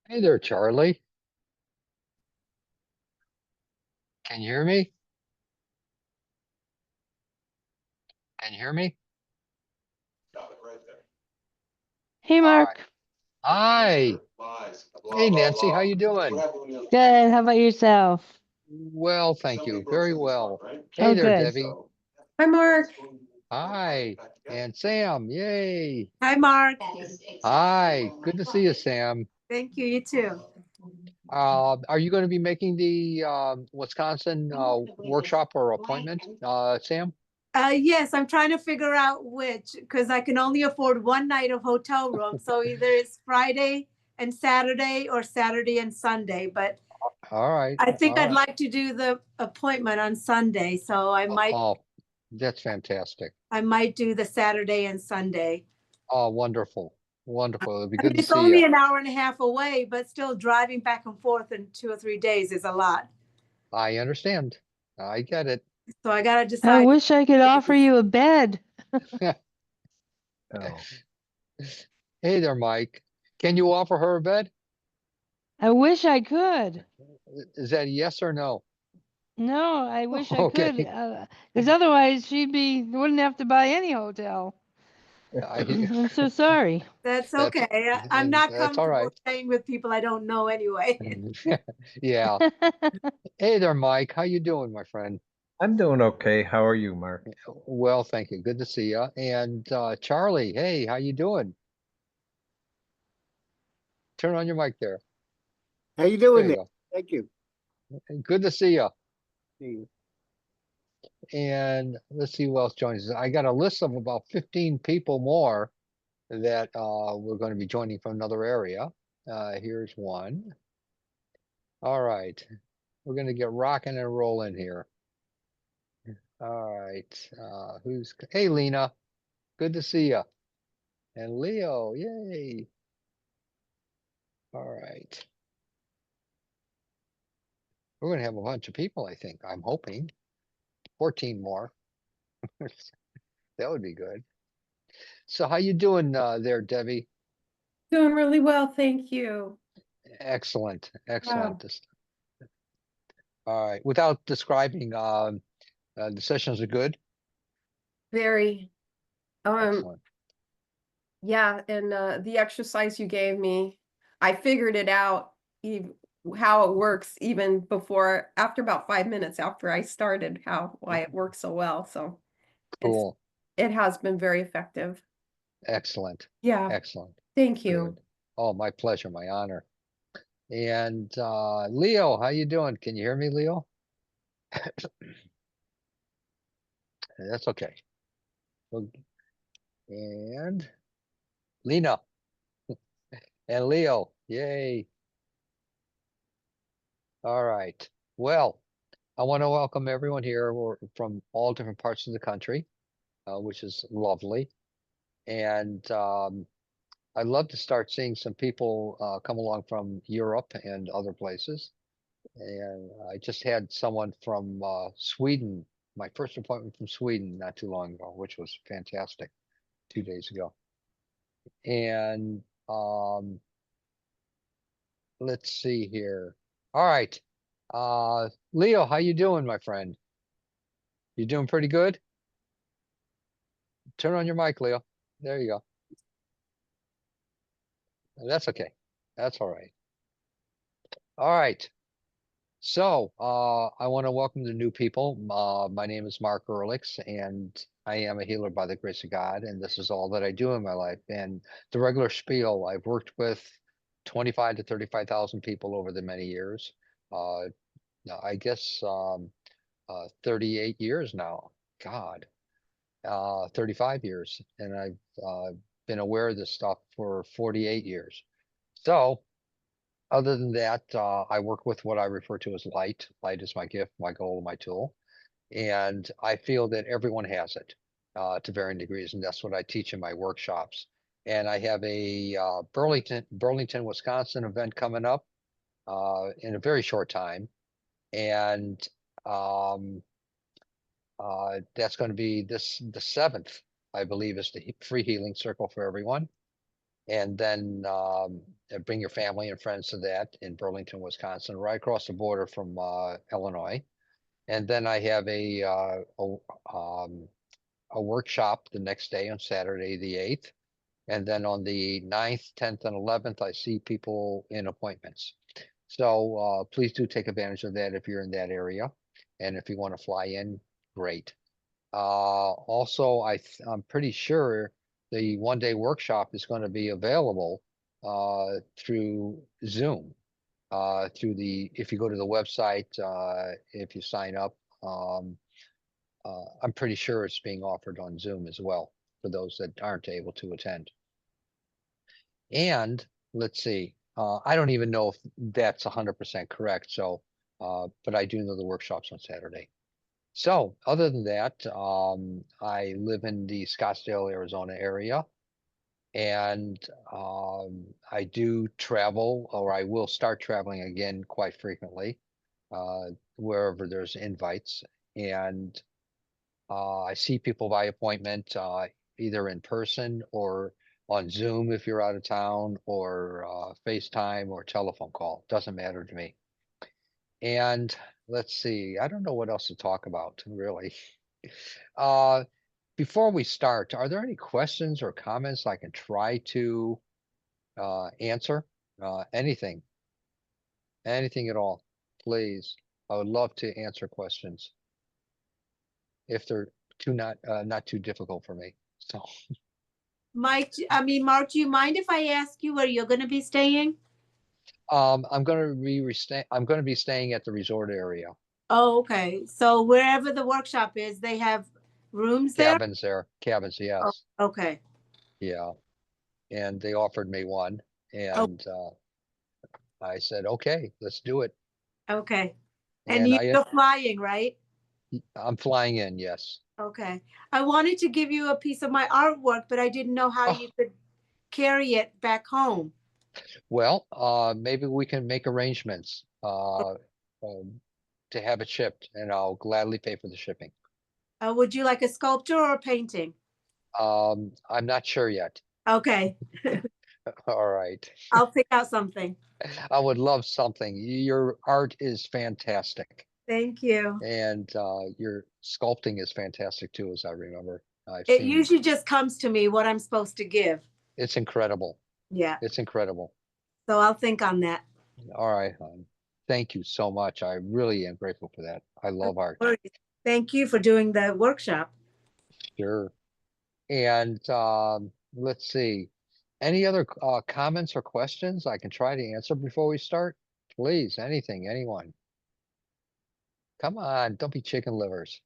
Hey there, Charlie. Can you hear me? Can you hear me? Hey, All right. Mark. Hi. Hey, Nancy, how you doing? Good. How about yourself? Well, thank you. Very well. Hey Oh, there, good. Debbie. Hi, Mark. Hi. And Sam. Yay. Hi, Mark. Hi. Good to see you, Sam. Thank you. You too. Are you going to be making the Wisconsin workshop or appointment, Sam? Yes, I'm trying to figure out which because I can only afford one night of hotel room. So either it's Friday and Saturday or Saturday and Sunday. But All right. I think All I'd right. like to do the appointment on Sunday. So Oh, that's fantastic. I might do the Saturday and Sunday. Oh, wonderful. Wonderful. It'll be I mean, good to it's see you. only an hour and a half away, but still driving back and forth in 2 or 3 days is a lot. I understand. I get it. So I gotta I decide. wish I could offer you a bed. Oh. Hey there, Mike. Can you offer her a bed? I wish I could. Is that a yes or no? No, I wish I could. Okay. Because otherwise wouldn't have to buy any hotel. I, I'm so sorry. That's that's okay. I'm not that's all comfortable right. staying with people I don't know anyway. Yeah. Hey there, Mike. How you doing, my friend? I'm doing okay. How are you, Mark? Well, thank you. Good to see you. And Charlie, hey, how you doing? Turn on your mic there. How you There doing you there? go. Thank you. Good to see you. And let's see who else joins us. I got a list of about 15 people more that we're going to be joining from another area. Here's one. All right. We're going to get rocking and rolling here. All right. Hey, Lena. Good to see you. And Leo. Yay. All right. We're going to have a bunch of people, I think. I'm hoping. 14 more. That would be good. So how you doing there, Debbie? Doing really well, thank you. Excellent. Excellent. Wow. All right. Without describing, the sessions are good. Very. Um, Excellent. yeah, and the exercise you gave me, I figured it out how it works even before after about 5 minutes after I started, how why it works so well. So it's Cool. it has been very effective. Excellent. Yeah, Excellent. thank you. Good. Oh, my pleasure, my honor. And Leo, how you doing? Can you hear me, Leo? That's okay. And Lena and Leo. Yay. All right. Well, I want to welcome everyone here. We're from all different parts of the country, which is lovely. And I'd love to start seeing some people come along from Europe and other places. And I just had someone from Sweden, my first appointment from Sweden not too long ago, which was fantastic, 2 days ago. And let's see here. All right. Leo, how you doing, my friend? You doing pretty good? Turn on your mic, Leo. There you go. That's okay. That's all right. All right. So, I want to welcome the new people. My name is Mark Earlix, and I am a healer by the grace of God, and this is all that I do in my life. And the regular spiel, I've worked with 25 to 35,000 people over the many years. Uh, now, I guess 38 years now. God, 35 years, and I've been aware of this stuff for 48 years. So, other than that, I work with what I refer to as light. Light is my gift, my goal, my tool. And I feel that everyone has it to varying degrees. And that's what I teach in my workshops. And I have a Burlington, Wisconsin event coming up in a very short time. And um, that's going to be the 7th, I believe, is the free healing circle for everyone. And then bring your family and friends to that in Burlington, Wisconsin, right across the border from Illinois. And then I have a workshop the next day on Saturday, the 8th. And then on the 9th, 10th, and 11th, I see people in appointments. So please do take advantage of that if you're in that area. And if you want to fly in, great. Also, I'm pretty sure the one-day workshop is going to be available through Zoom. If you go to the website, if you sign up, I'm pretty sure it's being offered on Zoom as well for those that aren't able to attend. And let's see, I don't even know if that's 100% correct. So, but I do know the workshop's on Saturday. So other than that, I live in the Scottsdale, Arizona area, and I do travel, or I will start traveling again quite frequently, wherever there's invites. And I see people by appointment, either in person or on Zoom if you're out of town, or FaceTime or telephone call. Doesn't matter to me. And let's see, I don't know what else to talk about, really. Uh, Before we start, are there any questions or comments I can try to answer? Anything at all, please. I would love to answer questions if they're not too difficult for me. So, Mark, do you mind if I ask you where you're gonna be staying? I'm gonna be staying at the resort area. Oh, okay. So wherever the workshop is, they have rooms there? Cabins there, cabins, Oh, yes, okay, yeah. And they offered me one, and I said, okay, let's do it. okay. And And you're flying, right? I'm flying in, yes. Okay. I wanted to give you a piece of my artwork, but I didn't know how Oh, you could carry it back home. well, maybe we can make arrangements to have it shipped, and I'll gladly pay for the shipping. Would you like a sculpture or a painting? I'm not sure yet. Okay, All right. I'll pick out something. I would love something. Your art is fantastic, Thank you. and your sculpting is fantastic too, as I remember. I've It seen usually just comes to me what I'm supposed to give. it's incredible. Yeah, It's incredible. so I'll think on that. All right, hon. Thank you so much. I really am grateful for that. I love art. Worries. Thank you for doing the workshop. Sure. And let's see. Any other comments or questions I can try to answer before we start? Please, anything, anyone. Come on, don't be chicken livers.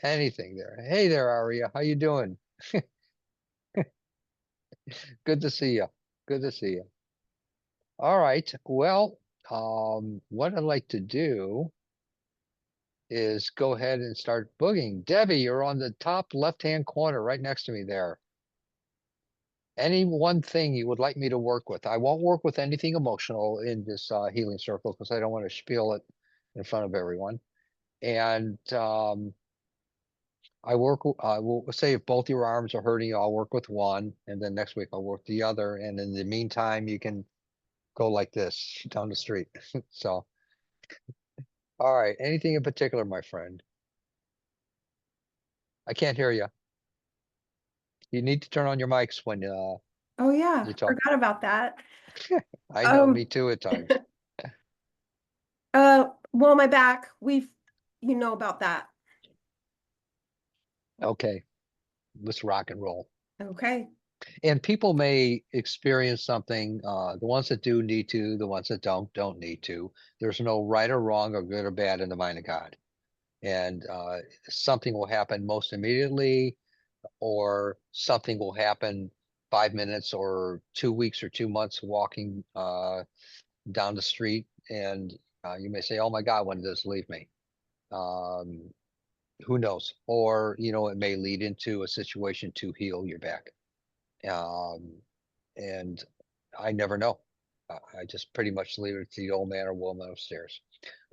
Anything there. Hey there, Aria. How you doing? Good to see you. Good to see you. All right. Well, what I'd like to do is go ahead and start boogieing. Debbie, you're on the top left-hand corner right next to me there. Any one thing you would like me to work with? I won't work with anything emotional in this healing circle because I don't want to spiel it in front of everyone. And I will say if both your arms are hurting, I'll work with one, and then next week I'll work the other. And in the meantime, you can go like this down the street. So, all right. Anything in particular, my friend? I can't hear you. You need to turn on your mics when Oh yeah, you talk. forgot about that. I know, Um, me too at times. Well, my back, you know about that. Okay, let's rock and roll. Okay. And people may experience something, the ones that do need to, the ones that don't need to. There's no right or wrong or good or bad in the mind of God. And something will happen most immediately, or something will happen 5 minutes or 2 weeks or 2 months walking down the street. And you may say, oh my God, when did this leave me? Um, who knows? Or, it may lead into a situation to heal your back. Um, and I never know. I just pretty much leave it to the old man or woman upstairs.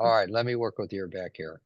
All right, let me work with your back here.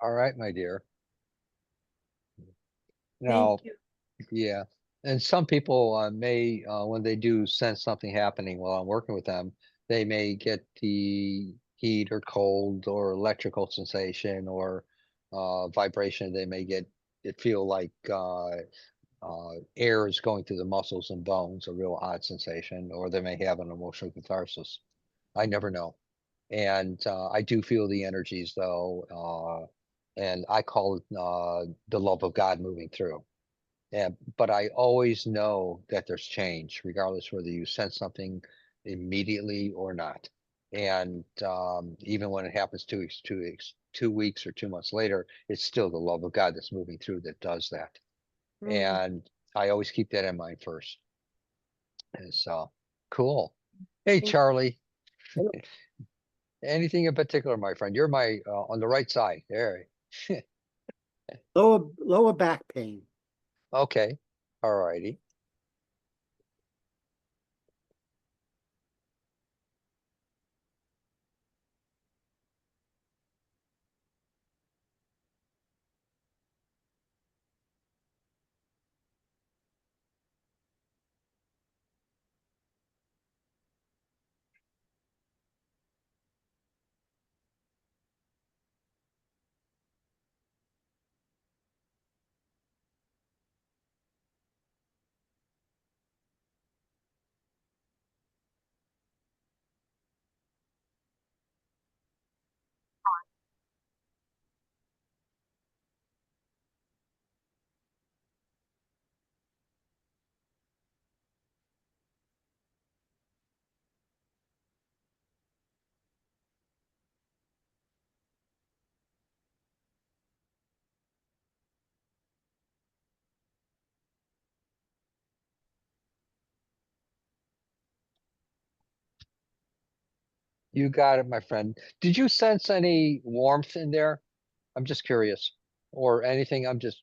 All right, my dear. Now, Thank you. yeah. And some people may, when they do sense something happening while I'm working with them, they may get the heat or cold or electrical sensation or vibration. They may get it feel like air is going through the muscles and bones, a real odd sensation, or they may have an emotional catharsis. I never know. And I do feel the energies though, and I call it the love of God moving through. Yeah, but I always know that there's change, regardless whether you sense something immediately or not. And even when it happens 2 weeks, 2 weeks, 2 weeks, or 2 months later, it's still the love of God that's moving through that does that. Mm. And I always keep that in mind first. And so cool. Hey, Thank- Charlie. Hello. Anything in particular, my friend? You're my on the right side. There. Lower back pain. Okay. All righty. You got it, my friend. Did you sense any warmth in there? I'm just curious, or anything. I'm just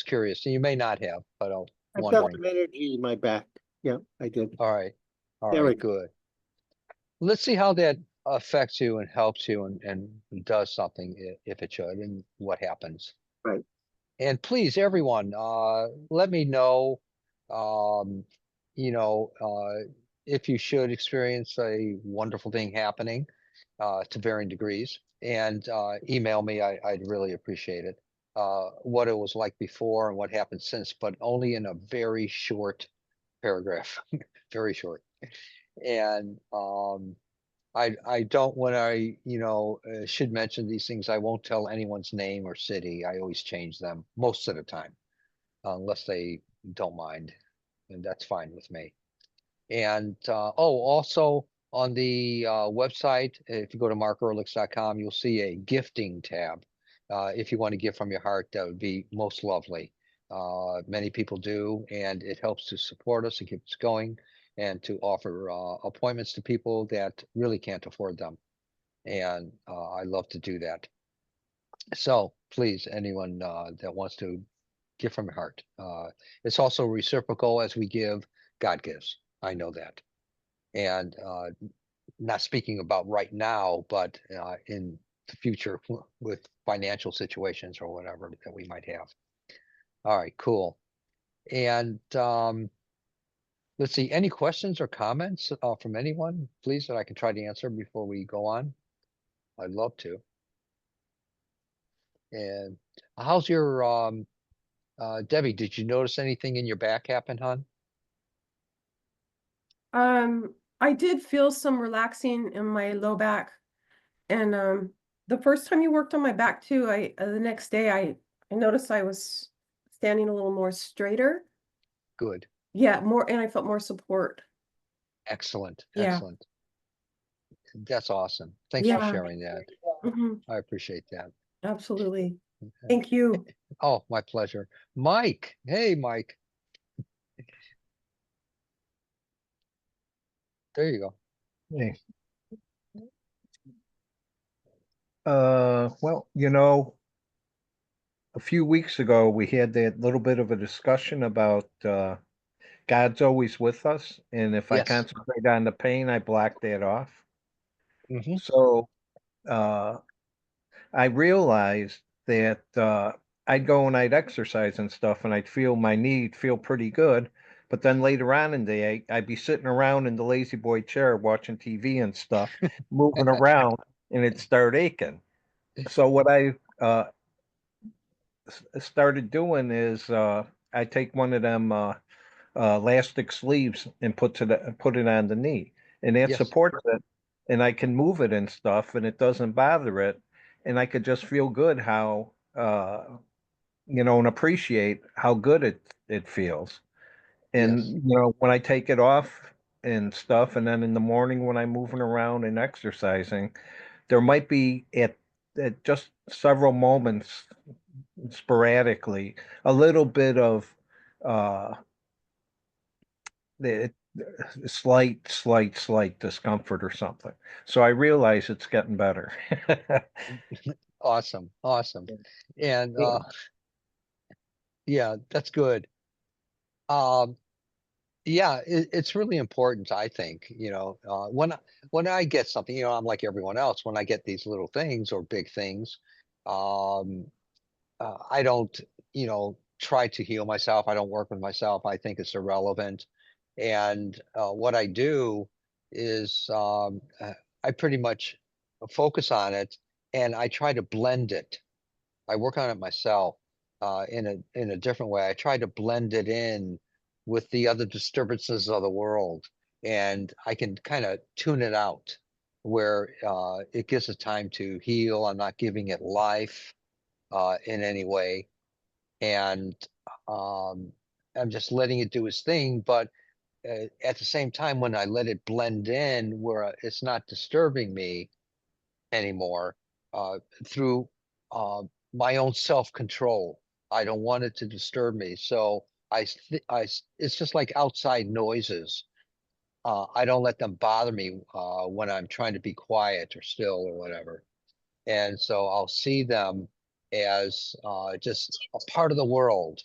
curious. You may not have, but I'm I felt wondering. some energy in my back. Yeah, I did. All right, all There we right, go. good. Let's see how that affects you and helps you and does something if it should, and what happens. Right. And please, everyone, let me know, um, you know, if you should experience a wonderful thing happening, to varying degrees, and email me. I'd really appreciate it. What it was like before and what happened since, but only in a very short paragraph, very short. And I don't, when I, should mention these things, I won't tell anyone's name or city. I always change them most of the time, unless they don't mind, and that's fine with me. And oh, also on the website, if you go to markearlix.com, you'll see a gifting tab. If you want to give from your heart, that would be most lovely. Many people do, and it helps to support us and keep us going, and to offer appointments to people that really can't afford them. And I love to do that. So please, anyone that wants to give from your heart. It's also reciprocal. As we give, God gives. I know that. And not speaking about right now, but in the future with financial situations or whatever that we might have. All right, cool. And let's see, any questions or comments from anyone, please, that I can try to answer before we go on? I'd love to. And how's your Debbie, did you notice anything in your back happen, hon? I did feel some relaxing in my low back, and the first time you worked on my back too, the next day I noticed I was standing a little more straighter. Good. Yeah, more, and I felt more support. Excellent. Yeah. Excellent. That's awesome. Thanks for Yeah. sharing that. Mhm, I appreciate that. absolutely. Okay. Thank you. Oh, my pleasure. Mike. Hey, Mike. There you go. Hey. Well, a few weeks ago we had that little bit of a discussion about God's always with us, and if I Yes. concentrate on the pain, I block that off. Hmm. So I realized that I'd go and I'd exercise and stuff, and I'd feel my knee feel pretty good. But then later on in the day, I'd be sitting around in the lazy boy chair watching TV and stuff, moving around, and it'd start aching. So what I started doing is I take one of them elastic sleeves and put it on the knee, and that Yes, supports it, and I can move it and stuff, and it doesn't bother it, and I could just feel good how and appreciate how good it feels. yes, And when I take it off and stuff, and then in the morning when I'm moving around and exercising, there might be at just several moments sporadically a little bit of uh the slight discomfort or something. So I realize it's getting better. awesome, awesome. And Yeah. yeah, that's good. Um, yeah, it's really important, I think, when I get something, I'm like everyone else, when I get these little things or big things, um, I don't, try to heal myself. I don't work with myself. I think it's irrelevant. And what I do is I pretty much focus on it and I try to blend it. I work on it myself in a different way. I try to blend it in with the other disturbances of the world, and I can kind of tune it out where it gives it time to heal. I'm not giving it life in any way, and um, I'm just letting it do its thing. But at the same time, when I let it blend in, where it's not disturbing me anymore, uh, through uh, my own self-control. I don't want it to disturb me. So it's just like outside noises. I don't let them bother me when I'm trying to be quiet or still or whatever. And so I'll see them as just a part of the world,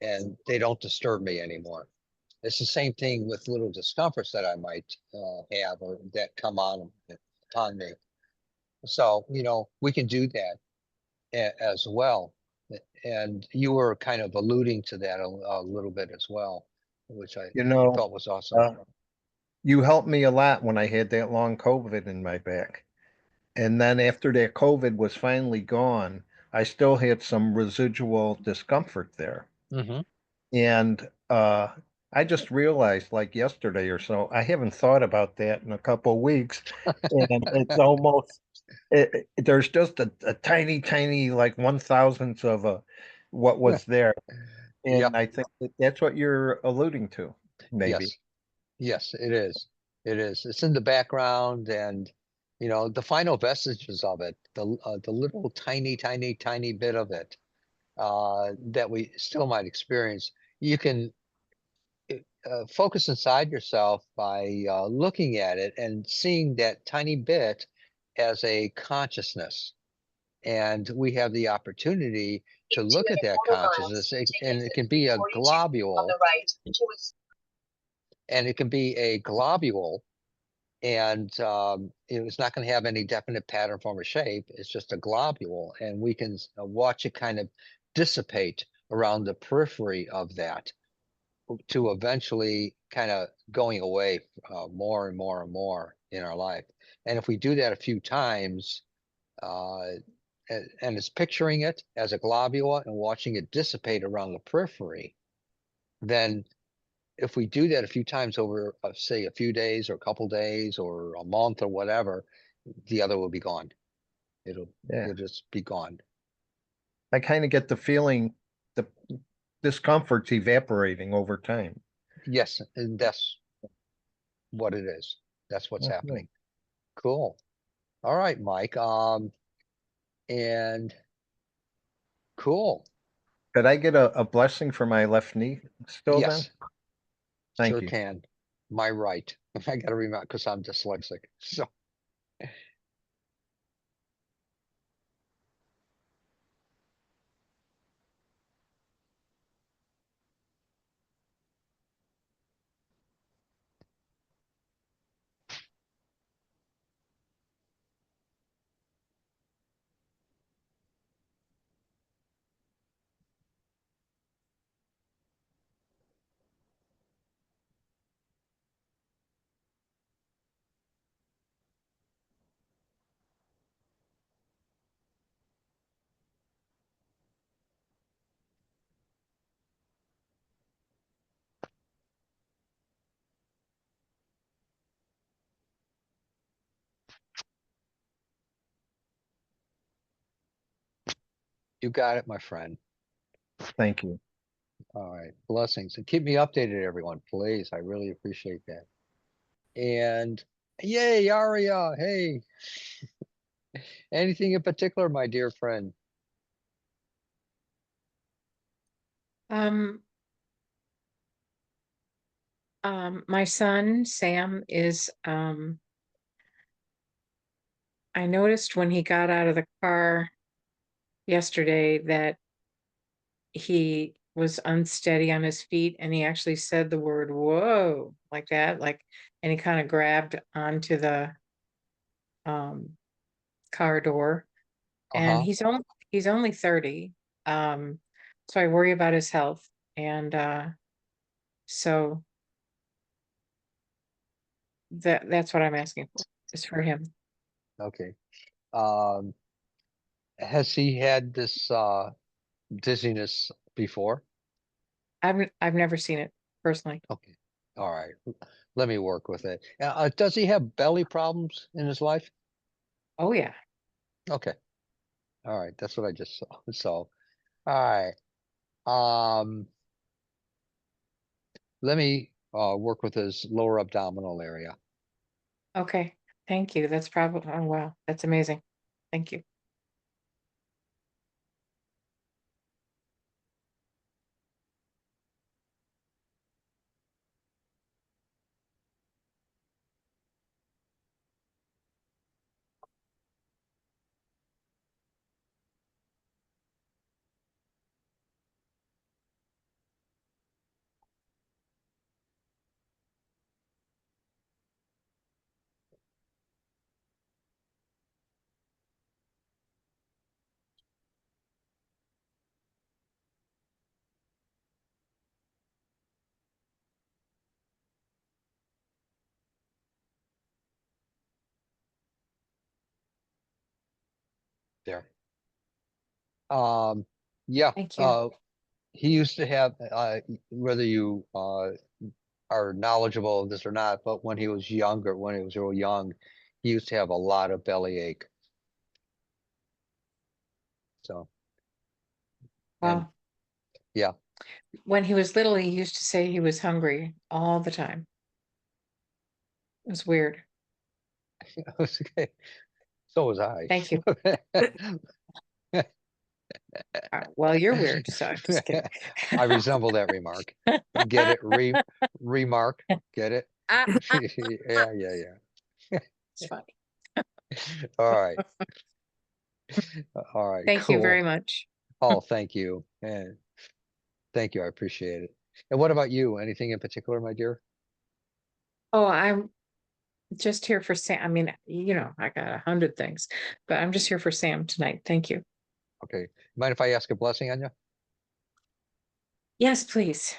and they don't disturb me anymore. It's the same thing with little discomforts that I might have or that come upon me. So, we can do that as well. And you were kind of alluding to that a little bit as well, which I You know, thought was awesome. uh, you helped me a lot when I had that long COVID in my back. And then after that COVID was finally gone, I still had some residual discomfort there. Hmm. And I just realized like yesterday or so, I haven't thought about that in a couple of weeks. And it's almost there's just a tiny, tiny like 1,000th of a what was there. And Yep. I think that's what you're alluding to, maybe. Yes. Yes, it is. It is. It's in the background, and the final vestiges of it, the little tiny, tiny, tiny bit of it that we still might experience. You can focus inside yourself by looking at it and seeing that tiny bit as a consciousness. And we have the opportunity to look at that consciousness, and it can be a globule, and it can be a globule, and it's not going to have any definite pattern, form, or shape. It's just a globule, and we can watch it kind of dissipate around the periphery of that to eventually kind of going away more and more and more in our life. And if we do that a few times, uh, and it's picturing it as a globule and watching it dissipate around the periphery, then if we do that a few times over, say, a few days or a couple days or a month or whatever, the other will be gone. It'll Yeah. it'll just be gone. I kind of get the feeling the discomfort's evaporating over time. Yes, and that's what it is. That's what's Okay. happening. Cool. All right, Mike. And cool. Could I get a blessing for my left knee still then? Yes, Thank sure you. can. My right. I gotta remember because I'm dyslexic. So You got it, my friend. Thank you. All right, blessings, and keep me updated, everyone, please. I really appreciate that. And yay, Aria, hey. Anything in particular, my dear friend? Um, my son, Sam, is, I noticed when he got out of the car yesterday that he was unsteady on his feet and he actually said the word whoa like that, and he kind of grabbed onto the car door. And Uh-huh. he's only 30. So I worry about his health. And so that's what I'm asking for, is for him. Okay. Um, has he had this dizziness before? I've never seen it personally. Okay. All right. Let me work with it. Does he have belly problems in his life? Oh yeah. Okay. All right. That's what I just saw. So, all right. Um, let me work with his lower abdominal area. Okay. Thank you. That's probably, oh wow, that's amazing. Thank you. There. Yeah. Thank you. He used to have whether you are knowledgeable of this or not, but when he was younger, when he was real young, he used to have a lot of belly ache. So, and Wow. yeah, When he was little, he used to say he was hungry all the time. It was weird. okay. So was I. Thank you. Well, you're weird, so I'm just kidding. I resemble that remark. Get it? Remark. Get it? Ah, Yeah, yeah, it's funny. yeah. All right. All right, Thank you very cool. much. Oh, thank you. And thank you. I appreciate it. And what about you? Anything in particular, my dear? Oh, I'm just here for Sam. I mean, I got 100 things, but I'm just here for Sam tonight. Thank you. Okay. Mind if I ask a blessing on you? Yes, please.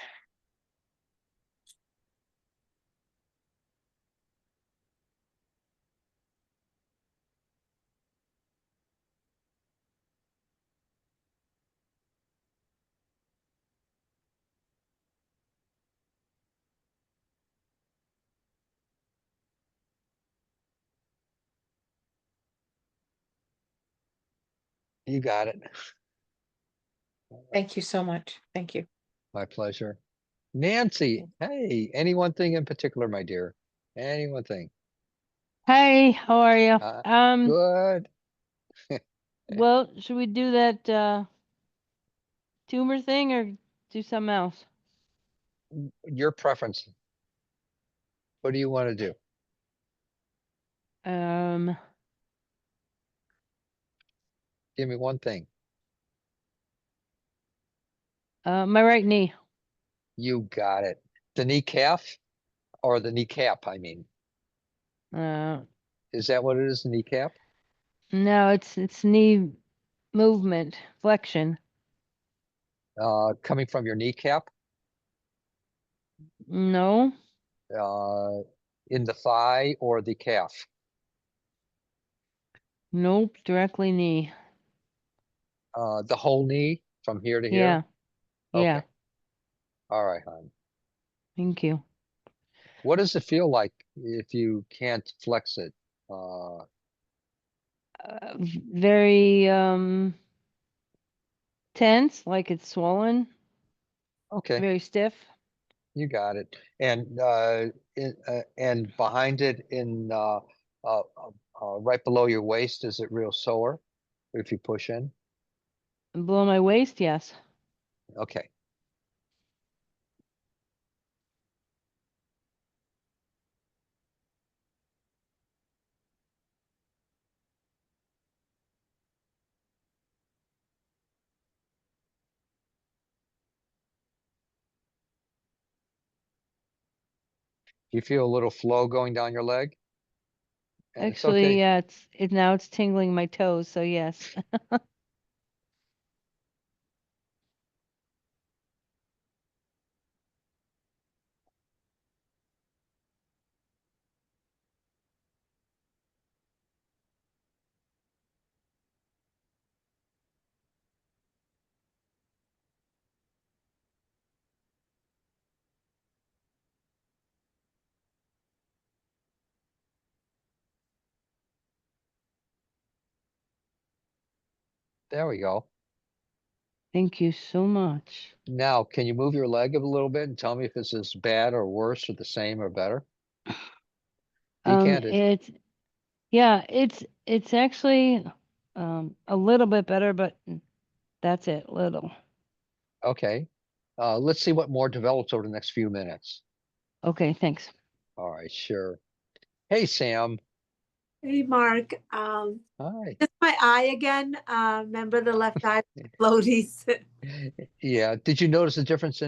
You got it. Thank you so much. Thank you. My pleasure. Nancy, hey, any one thing in particular, my dear? Any one thing? Hey, how are you? Uh, Good. Well, should we do that tumor thing or do something else? Your preference. What do you want to do? Um, Give me one thing. my right knee. You got it. The kneecap or the kneecap, I mean. Uh, Is that what it is, the kneecap? no, it's knee movement, flexion. Coming from your kneecap, No, uh, in the thigh or the calf? nope, directly knee. The whole knee from here to Yeah, here? yeah, Okay. All right, hon. thank you. What does it feel like if you can't flex it? Uh, Very, tense, like it's swollen, Okay, very stiff. you got it. And and behind it right below your waist, is it real sore if you push in? And below my waist, yes. Okay. Do you feel a little flow going down your leg? And it's Actually, okay. yeah, it's now it's tingling my toes, so yes. There we go. Thank you so much. Now, can you move your leg a little bit and tell me if this is bad or worse or the same or better? Be candid. It's actually a little bit better, but that's it, little. Okay. Let's see what more develops over the next few minutes. Okay, thanks. All right, sure. Hey, Sam. Hey, Mark, Hi. just my eye again, remember the left eye floaties? Yeah. Did you notice the difference the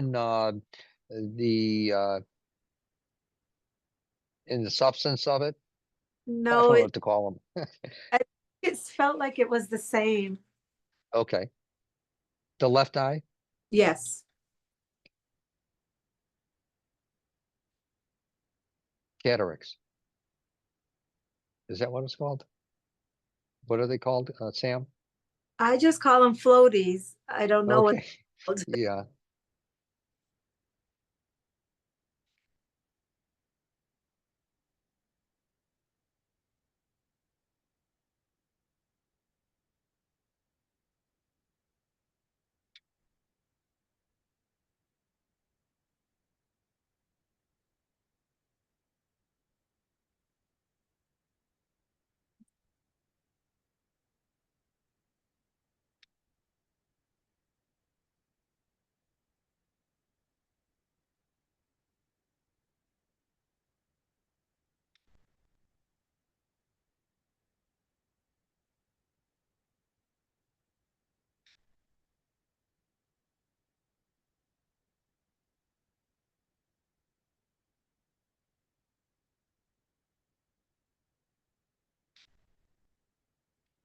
in the substance of it? I No, don't know what to call them. it felt like it was the same. Okay. The left eye, Yes. cataracts. Is that what it's called? What are they called, Sam? I just call them floaties. I don't know what. Okay. Yeah.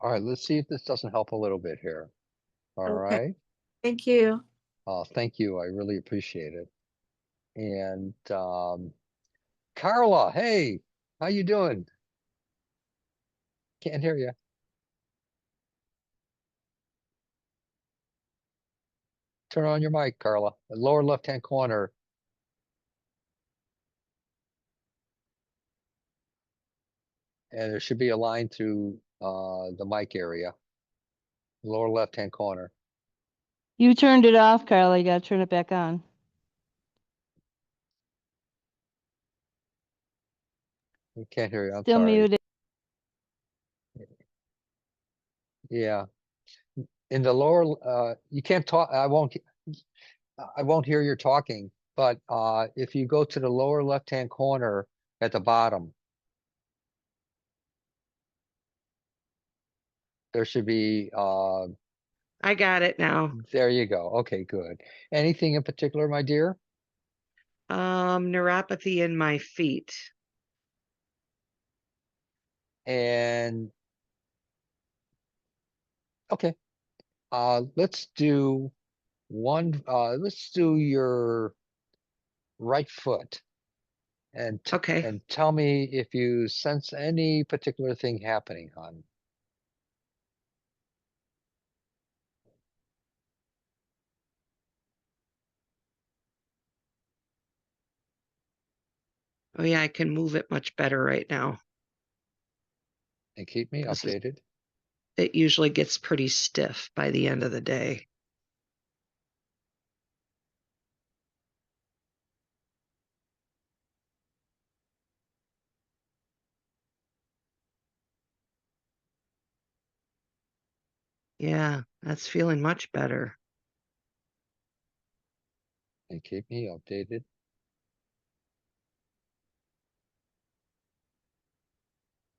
All right. Let's see if this doesn't help a little bit here. All Okay, right. thank you. Thank you. I really appreciate it. And Carla, hey, how you doing? Can't hear you. Turn on your mic, Carla. The lower left-hand corner. And there should be a line through the mic area. Lower left-hand corner. You turned it off, Carla. You gotta turn it back on. We can't hear you. I'm Still sorry. muted. Yeah. In the lower, you can't talk. I won't hear you talking. But if you go to the lower left-hand corner at the bottom, there should be. I got it now. There you go. Okay, good. Anything in particular, my dear? Neuropathy in my feet. And okay, let's do let's do your right foot and Okay. and tell me if you sense any particular thing happening, hon. Oh yeah, I can move it much better right now. And keep me This is- updated. It usually gets pretty stiff by the end of the day. Yeah, that's feeling much better. And keep me updated.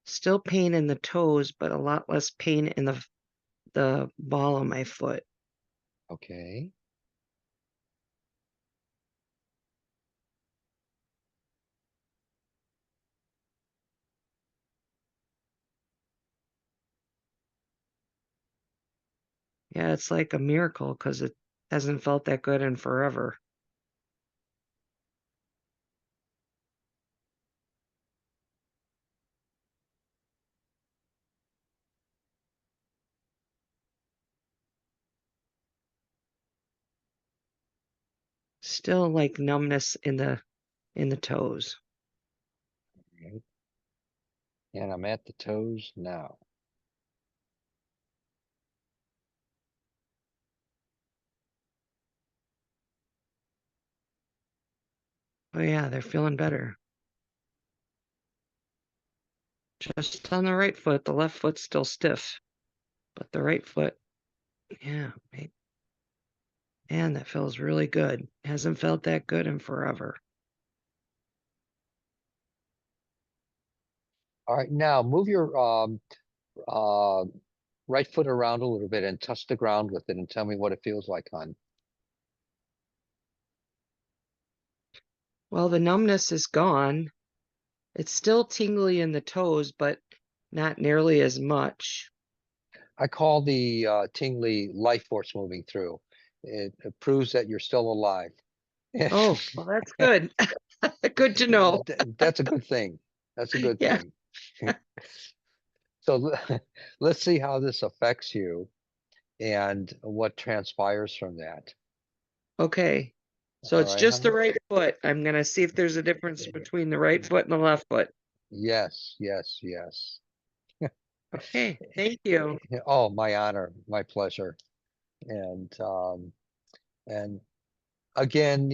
Still pain in the toes, but a lot less pain in the ball of my foot. Okay. Yeah, it's like a miracle because it hasn't felt that good in forever. Still like numbness in the toes. Right. And I'm at the toes now. Oh yeah, they're feeling better. Just on the right foot, the left foot's still stiff, but the right foot, yeah, man, that feels really good. Hasn't felt that good in forever. All right, now move your uh right foot around a little bit and touch the ground with it and tell me what it feels like, hon. Well, the numbness is gone. It's still tingly in the toes, but not nearly as much. I call the tingly life force moving through. It proves that you're still alive. Oh, well, that's good. Good to know. That's a good thing. That's a good Yeah. thing. So let's see how this affects you and what transpires from that. Okay. So All it's right, just the honey? right foot. I'm gonna see if there's a difference between the right foot and the left foot. Yes, yes, yes. Okay, thank you. Oh, my honor, my pleasure. And again,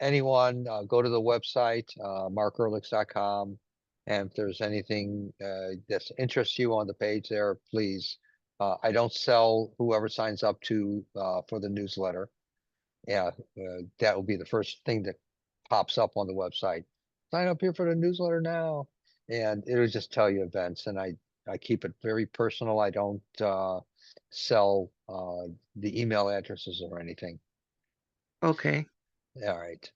anyone, go to the website, markearlix.com. And if there's anything that interests you on the page there, please. I don't sell whoever signs up for the newsletter. Yeah, that will be the first thing that pops up on the website. Sign up here for the newsletter now, and it'll just tell you events. And I keep it very personal. I don't sell the email addresses or anything. Okay. All right.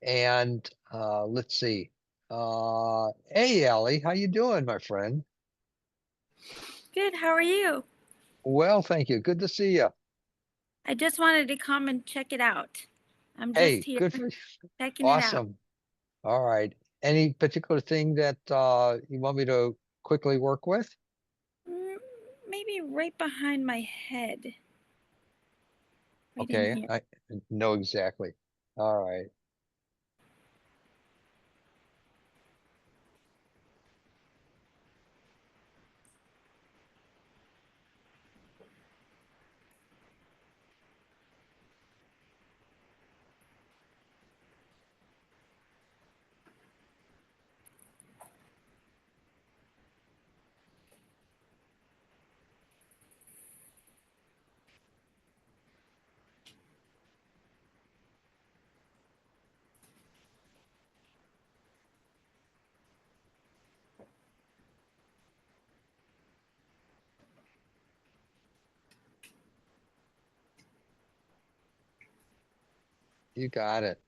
And let's see. Hey, Allie, how you doing, my friend? Good, how are you? Well, thank you. Good to see you. I just wanted to come and check it out. I'm just Hey, here good for you. checking it out. Awesome. All right. Any particular thing that you want me to quickly work with? Mm, Maybe right behind my head. Right in Okay, here. I know exactly. All right. You got it.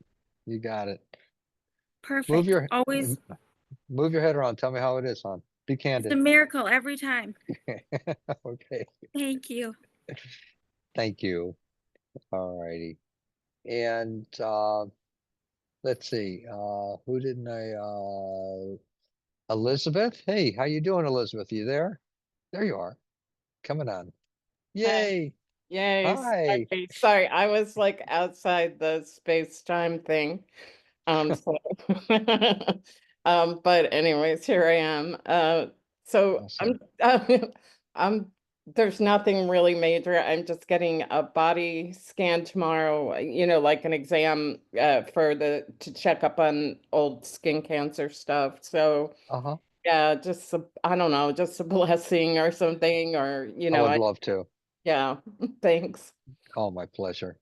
You got it. Move Perfect. your Always, move your head around. Tell me how it is, hon. Be it's a candid. miracle every time. Okay. Thank you. Thank you. All righty. And let's see. Who didn't Elizabeth? Hey, how you doing, Elizabeth? You there? There you are. Coming on. Hi. Yay. Yay. Hi. Sorry, I was like outside the space-time thing. So but anyways, here I am. So Awesome. I'm there's nothing really major. I'm just getting a body scan tomorrow, like an exam to check up on old skin cancer stuff. So Uh-huh. Yeah, just I don't know, just a blessing or something, or I would love to. yeah, thanks. Oh, my pleasure.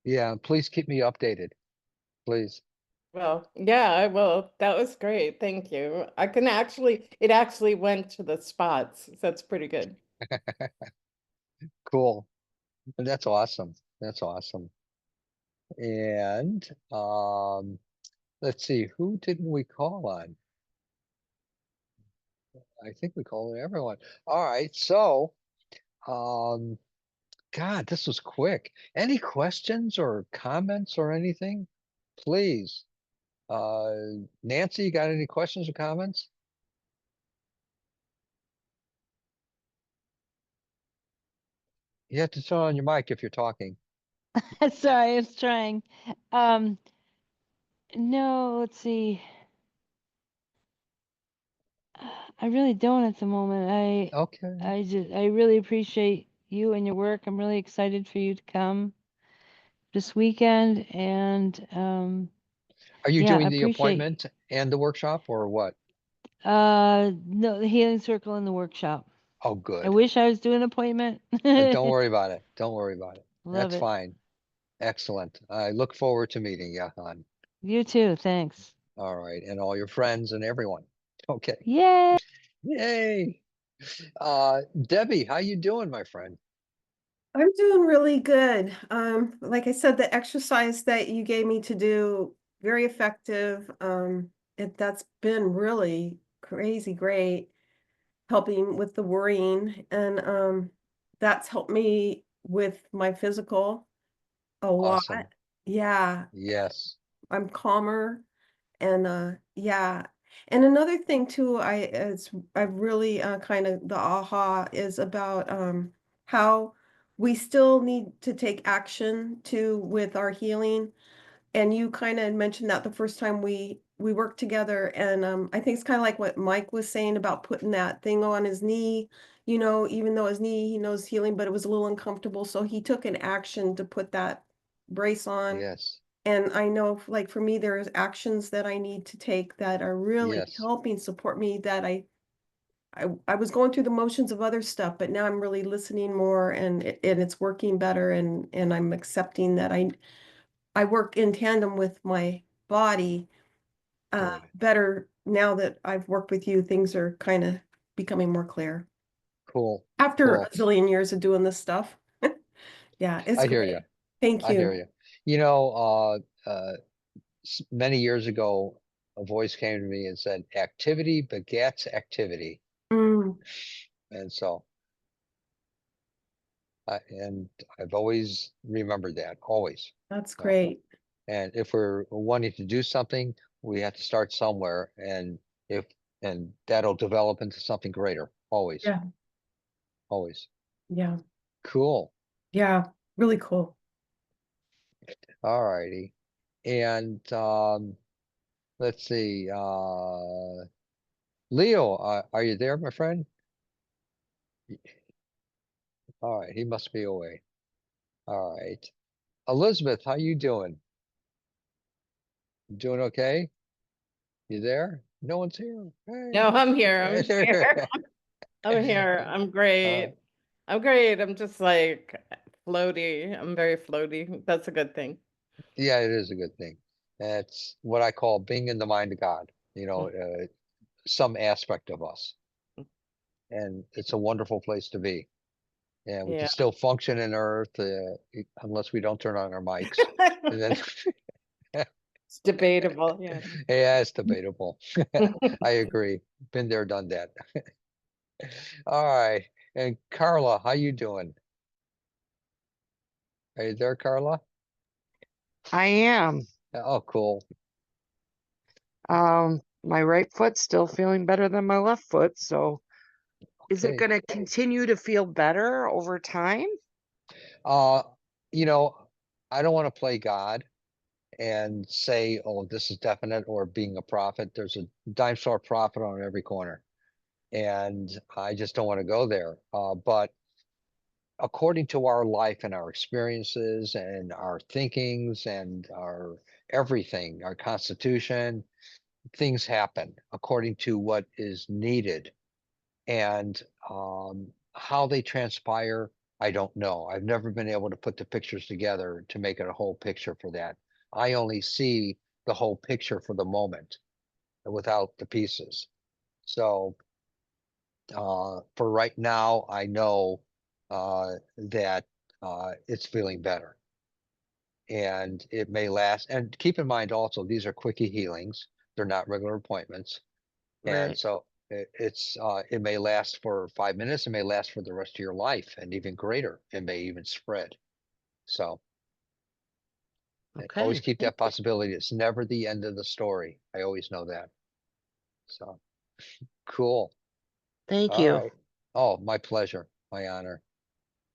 Yeah, please keep me updated, please. Well, yeah, I will. That was great. Thank you. It actually went to the spots. So that's pretty good. Cool. That's awesome. That's awesome. And let's see, who didn't we call on? I think we called everyone. All right, so um God, this was quick. Any questions or comments or anything? Please. Nancy, you got any questions or comments? You have to turn on your mic if you're talking. Sorry, I was trying. No, let's see. I really don't at the moment. Okay. I really appreciate you and your work. I'm really excited for you to come this weekend, and Are you yeah, I doing the appreciate. appointment and the workshop or what? No, the healing circle in the workshop. Oh, I good. wish I was doing an appointment. Don't worry about it. Don't worry about it. Love That's it. fine. Excellent. I look forward to meeting you, hon. You too. Thanks. All right. And all your friends and everyone. Okay. Yay! Yay. Debbie, how you doing, my friend? I'm doing really good. Like I said, the exercise that you gave me to do, very effective. That's been really crazy great, helping with the worrying, and that's helped me with my physical a lot. Awesome. Yeah, Yes. I'm calmer, and yeah. And another thing too, I really kind of the aha is about how we still need to take action too with our healing. And you kind of mentioned that the first time we worked together, and I think it's kind of like what Mike was saying about putting that thing on his knee, even though his knee, he knows healing, but it was a little uncomfortable, so he took an action to put that brace on. Yes. And I know, like, for me, there's actions that I need to take that are really Yes. helping support me, that I was going through the motions of other stuff, but now I'm really listening more, and it's working better, and I'm accepting that I work in tandem with my body Good. better now that I've worked with you. Things are kind of becoming more clear Cool. after Cool. a zillion years of doing this stuff. Yeah, it's I hear great. you. Thank I hear you. you. You know, many years ago, a voice came to me and said, activity begets activity. Mm, And so, and I've always remembered that, always. that's So, great. and if we're wanting to do something, we have to start somewhere. And that'll develop into something greater, always, Yeah, always. yeah, Cool. yeah. Really cool. All righty. And let's see. Leo, are you there, my friend? All right, he must be away. All right. Elizabeth, how you doing? Doing okay? You there? No one's here. Hey. No, I'm here. I'm Right here. there. I'm here. I'm great. I'm great. I'm just like floaty. I'm very floaty. That's a good thing. Yeah, it is a good thing. That's what I call being in the mind of God, some aspect of us. And it's a wonderful place to be. And we can Yeah. still function in Earth unless we don't turn on our mics. And then, It's debatable. Yeah. yeah, it's debatable. I agree. Been there, done that. All right. And Carla, how you doing? Are you there, Carla? I am. Oh, cool. My right foot's still feeling better than my left foot, so is it Okay. gonna continue to feel better over time? Uh, you know, I don't want to play God and say, oh, this is definite or being a prophet. There's a dime store prophet on every corner. And I just don't want to go there. But according to our life and our experiences and our thinkings and our everything, our constitution, things happen according to what is needed. And how they transpire, I don't know. I've never been able to put the pictures together to make it a whole picture for that. I only see the whole picture for the moment without the pieces. So for right now, I know that it's feeling better and it may last. And keep in mind also, these are quickie healings. They're not regular appointments. And Right. so it may last for 5 minutes. It may last for the rest of your life and even greater. It may even spread. So always Okay. keep that possibility. It's never the end of the story. I always know that. So cool. Thank All you. right. Oh, my pleasure. My honor.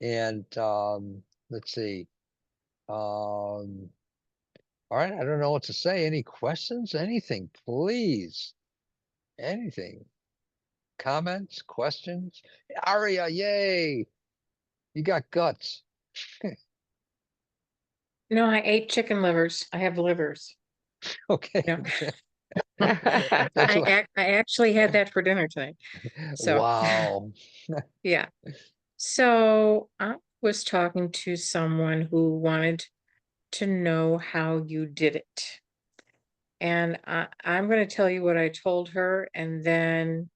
And let's see. All right. I don't know what to say. Any questions? Anything, please. Anything. Comments, questions? Aria, yay. You got guts. No, I ate chicken livers. I have livers. Okay. No, That's what, I actually had that for dinner tonight. So, wow. yeah. So I was talking to someone who wanted to know how you did it. And I'm going to tell you what I told her, and then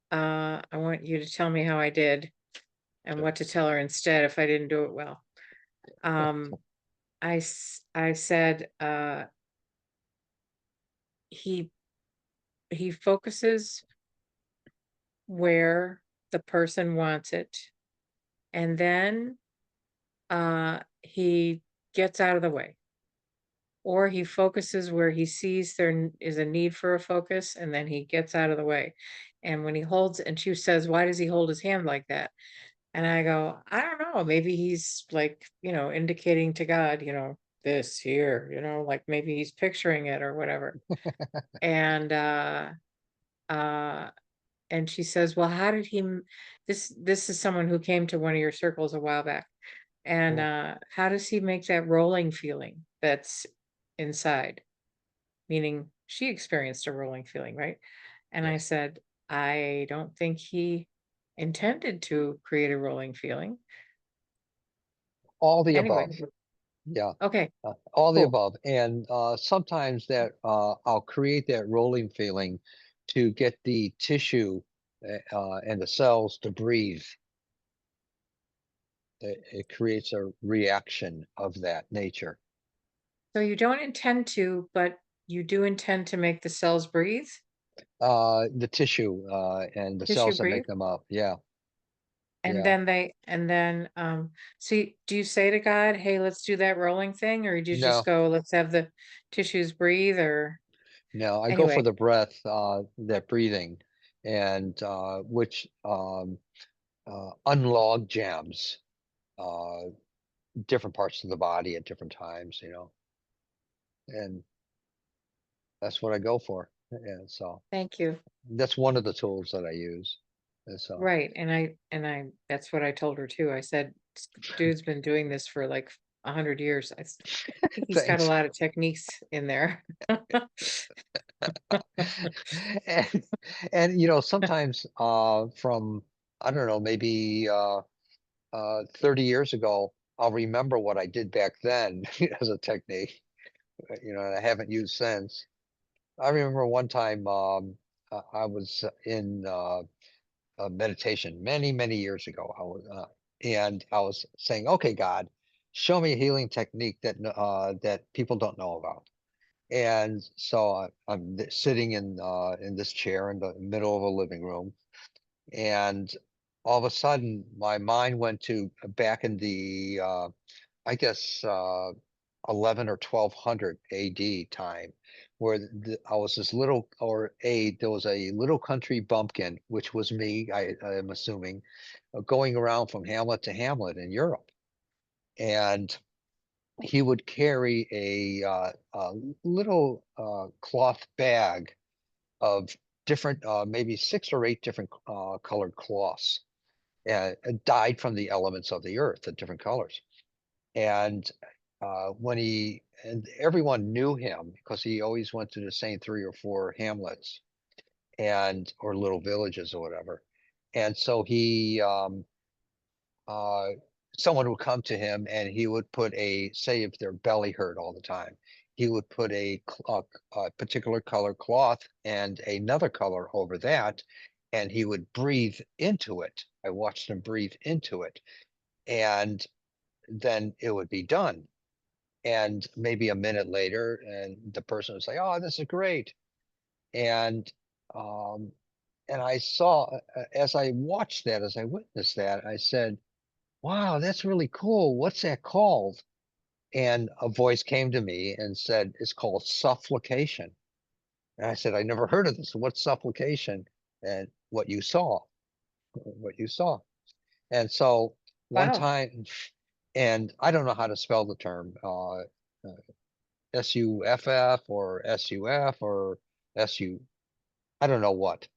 I want you to tell me how I did and what to tell her instead if I didn't do it well. I said he focuses where the person wants it, and then he gets out of the way, or he focuses where he sees there is a need for a focus, and then he gets out of the way. And when he holds, and she says, why does he hold his hand like that? And I go, I don't know, maybe he's like, indicating to God, this here, like maybe he's picturing it or whatever. And uh and she says, well, how did he this is someone who came to one of your circles a while back. And how does he make that rolling feeling that's inside? Meaning she experienced a rolling feeling, right? And I said, I don't think he intended to create a rolling feeling. All the Anyway, above. Yeah. okay, All the cool. above. And sometimes that I'll create that rolling feeling to get the tissue and the cells to breathe. It creates a reaction of that nature. So you don't intend to, but you do intend to make the cells breathe? The tissue and the Tissue cells that breathe? make them up. Yeah. And Yeah. then so do you say to God, hey, let's do that rolling thing, or do you just No, go, let's have the tissues breathe? Or no, I go for anyway, the breath, that breathing, and which unlog jams different parts of the body at different times, and that's what I go for. And so thank you. that's one of the tools that I use. And so, Right. And I that's what I told her too. I said, "This dude's been doing this for like 100 years. I think he's got a thanks. lot of techniques in there." And, sometimes from, I don't know, maybe 30 years ago, I'll remember what I did back then as a technique, and I haven't used since. I remember one time I was in meditation many, many years ago. And I was saying, okay, God, show me a healing technique that people don't know about. And so I'm sitting in this chair in the middle of a living room, And all of a sudden, my mind went to back in the, I guess, 11 or 1200 AD time, where I was this little, there was a little country bumpkin, which was me, I'm assuming, going around from hamlet to hamlet in Europe. And he would carry a little cloth bag of different, maybe 6 or 8 different colored cloths, dyed from the elements of the earth, the different colors. And and everyone knew him because he always went to the same 3 or 4 hamlets or little villages or whatever. And so uh, someone would come to him and he would put say if their belly hurt all the time, he would put a particular color cloth and another color over that, and he would breathe into it. I watched him breathe into it, and then it would be done. And maybe a minute later, and the person would say, "Oh, this is great." And um, and I saw, as I watched that, as I witnessed that, I said, "Wow, that's really cool. What's that called?" And a voice came to me and said, "It's called suffocation." And I said, "I never heard of this. What's suffocation?" And what you saw. And so one Wow. time, and I don't know how to spell the term, SUFF or SUF or SU, I don't know what.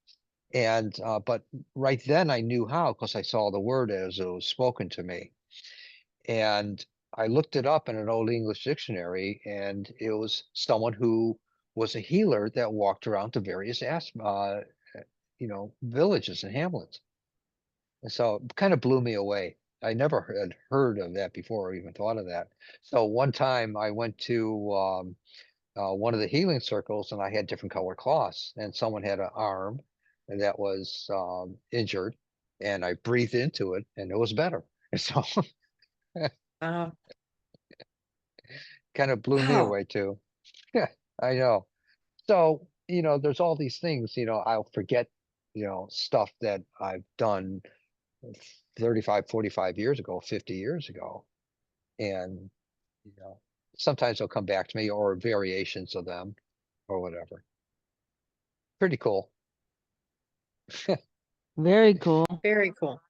And but right then I knew how, because I saw the word as it was spoken to me. And I looked it up in an old English dictionary, and it was someone who was a healer that walked around to various villages and hamlets. And so it kind of blew me away. I never had heard of that before or even thought of that. So one time I went to one of the healing circles, and I had different color cloths, and someone had an arm that was injured, and I breathed into it, and it was better. And so Wow. kind of blew me Wow. away too. Yeah, I know. So, there's all these things, I'll forget, stuff that I've done 35, 45 years ago, 50 years ago. And, you know, sometimes they'll come back to me, or variations of them or whatever. Pretty cool. Very cool. Very cool.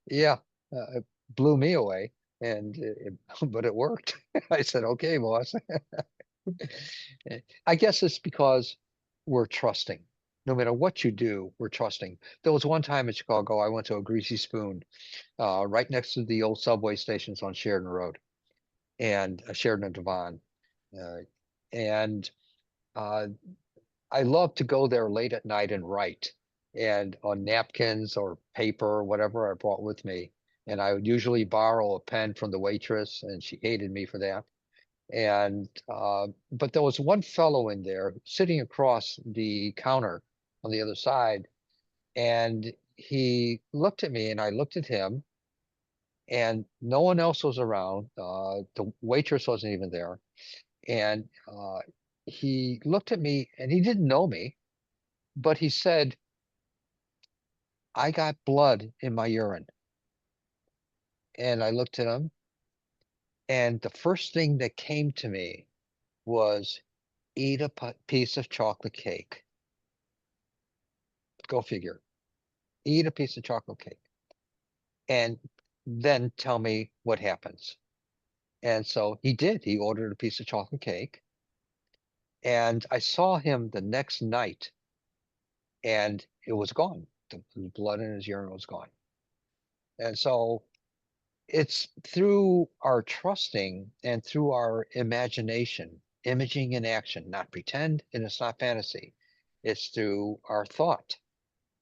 Yeah, it blew me away, and but it worked. I said, "Okay, boss." I guess it's because we're trusting. No matter what you do, we're trusting. There was one time in Chicago, I went to a Greasy Spoon, right next to the old subway stations on Sheridan Road, and Sheridan and Devon. Uh, and uh, I love to go there late at night and write, and on napkins or paper or whatever I brought with me. And I would usually borrow a pen from the waitress, and she hated me for that. And but there was one fellow in there sitting across the counter on the other side, and he looked at me, and I looked at him, and no one else was around. The waitress wasn't even there, and he looked at me, and he didn't know me, but he said, "I got blood in my urine." And I looked at him, and the first thing that came to me was, eat a piece of chocolate cake. Go figure. Eat a piece of chocolate cake, and then tell me what happens. And so he did. He ordered a piece of chocolate cake, and I saw him the next night, and it was gone. The blood in his urine was gone. And so it's through our trusting and through our imagination, imaging in action, not pretend, and it's not fantasy. It's through our thought,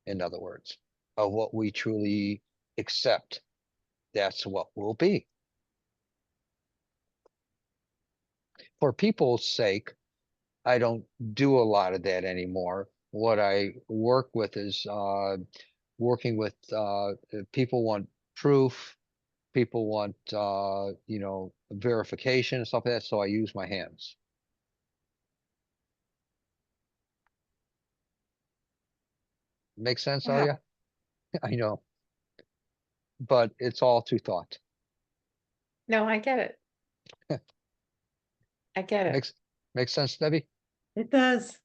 in other words, of what we truly accept. That's what will be. For people's sake, I don't do a lot of that anymore. What I work with is working with people want proof, people want verification and stuff like that, so I use my hands. Make sense, Wow. Alia? I know. But it's all through thought. No, I get it. I get it. Makes sense, Debbie It does.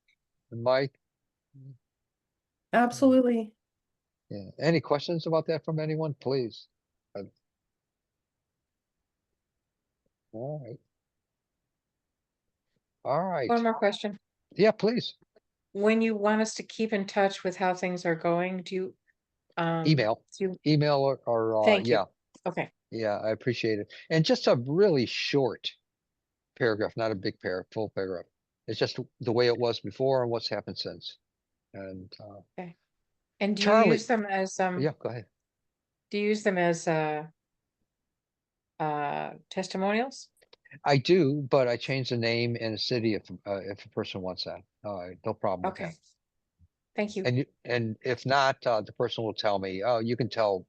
and Mike? Absolutely. Yeah. Any questions about that from anyone, please? All right. All right. One more question. Yeah, please. When you want us to keep in touch with how things are going, do you Email, do you, email or thank you. yeah, Okay, yeah, I appreciate it. And just a really short paragraph, not a big full paragraph. It's just the way it was before and what's happened since. And okay. And do you Charlie, use them as yeah, go ahead. do you use them as testimonials? I do, but I change the name and the city if a person wants that. No problem with Okay. that. Thank you. And if not, the person will tell me, oh, you can tell,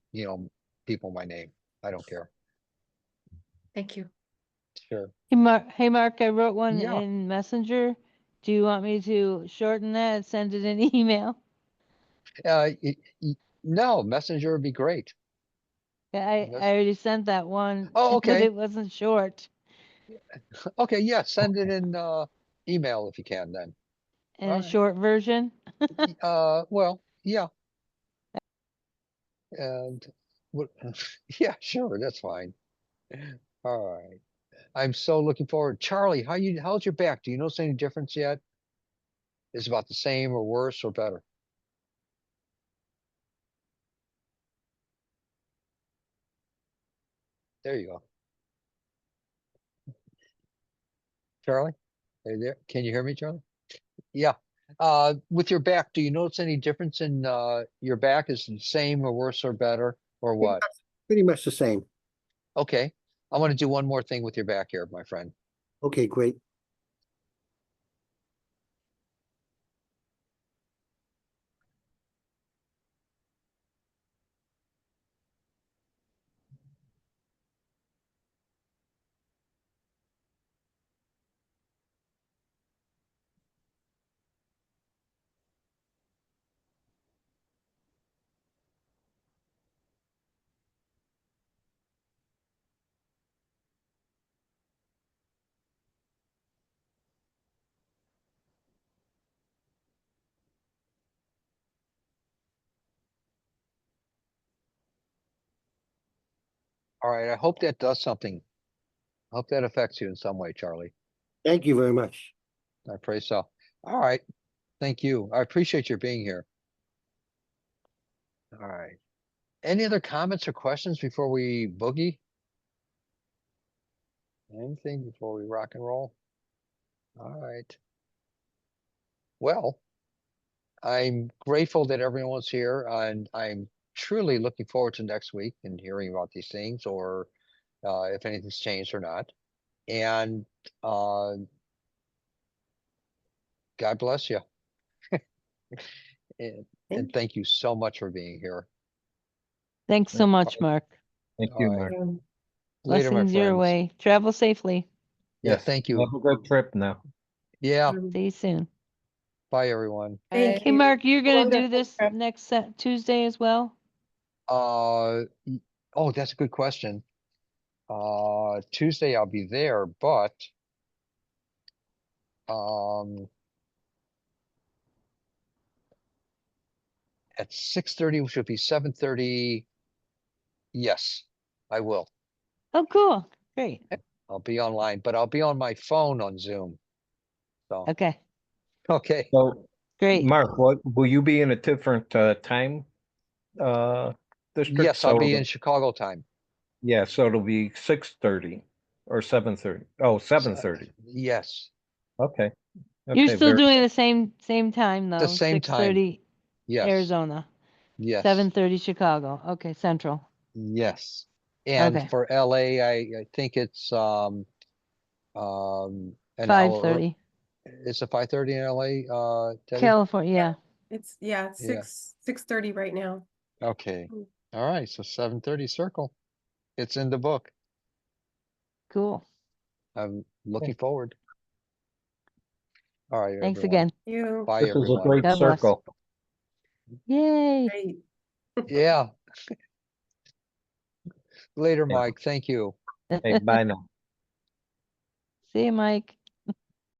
people my name. I don't care. Thank you. Sure. Hey Mark, I wrote one Yeah. in Messenger. Do you want me to shorten that and send it in email? No, Messenger would be great. Yeah, I That's- already sent that one, Oh, but okay. it wasn't short. Okay, yeah, send it in email if you can then. And a Alright. short version. Well, yeah. And what yeah, sure, that's fine. All right. I'm so looking forward. Charlie, how's your back? Do you notice any difference yet? Is it about the same or worse or better? There you go. Charlie? Are you there? Can you hear me, Charlie? Yeah. With your back, do you notice any difference in your back? Is it the same or worse or better or what? Pretty much the same. Okay. I want to do one more thing with your back here, my friend. Okay, great. All right. I hope that does something. I hope that affects you in some way, Charlie. Thank you very much. I pray so. All right. Thank you. I appreciate your being here. All right. Any other comments or questions before we boogie? Anything before we rock and roll? All right. Well, I'm grateful that everyone's here and I'm truly looking forward to next week and hearing about these things or if anything's changed or not. And uh, God bless you. And thank you so much for being here. Thanks so much, Mark. Thank All you, right. Mark. Later, my Blessings your friends. way. Travel safely. Yeah, Yes, thank you. have a good trip now. Yeah. See you soon. Bye, everyone. Thank Hey you. Mark, you're gonna do Wonderful this trip. next Tuesday as well? Oh, that's a good question. Tuesday I'll be there, but um, at 6:30, which would be 7:30. Yes, I will. Oh, cool. Great. I'll be online, but I'll be on my phone on Zoom. So, Okay, okay. So, great. Mark, what, will you be in a different time district? Yes, I'll So be in it'll- Chicago time. Yeah, so it'll be 6:30 or 7:30. Oh, 7:30. Yes, Okay. You're Okay, still very, doing the same time the though, same time. 6:30 Yes, Arizona, yes, 7:30 Chicago. Okay, Central. yes. And Okay, for LA, I think it's an hour. 5:30. It's a 5:30 in LA, Debbie? California, yeah. It's, yeah, Yeah. 6:30 right now. Okay. Mm. All right. So 7:30 circle. It's in the book. Cool. I'm looking forward. All right, Thanks everyone. again. You, Bye, this is a everyone. great God bless. circle. Yay. great. Yeah. Later, Yeah. Mike. Thank you. Hey, bye now. See you, Mike.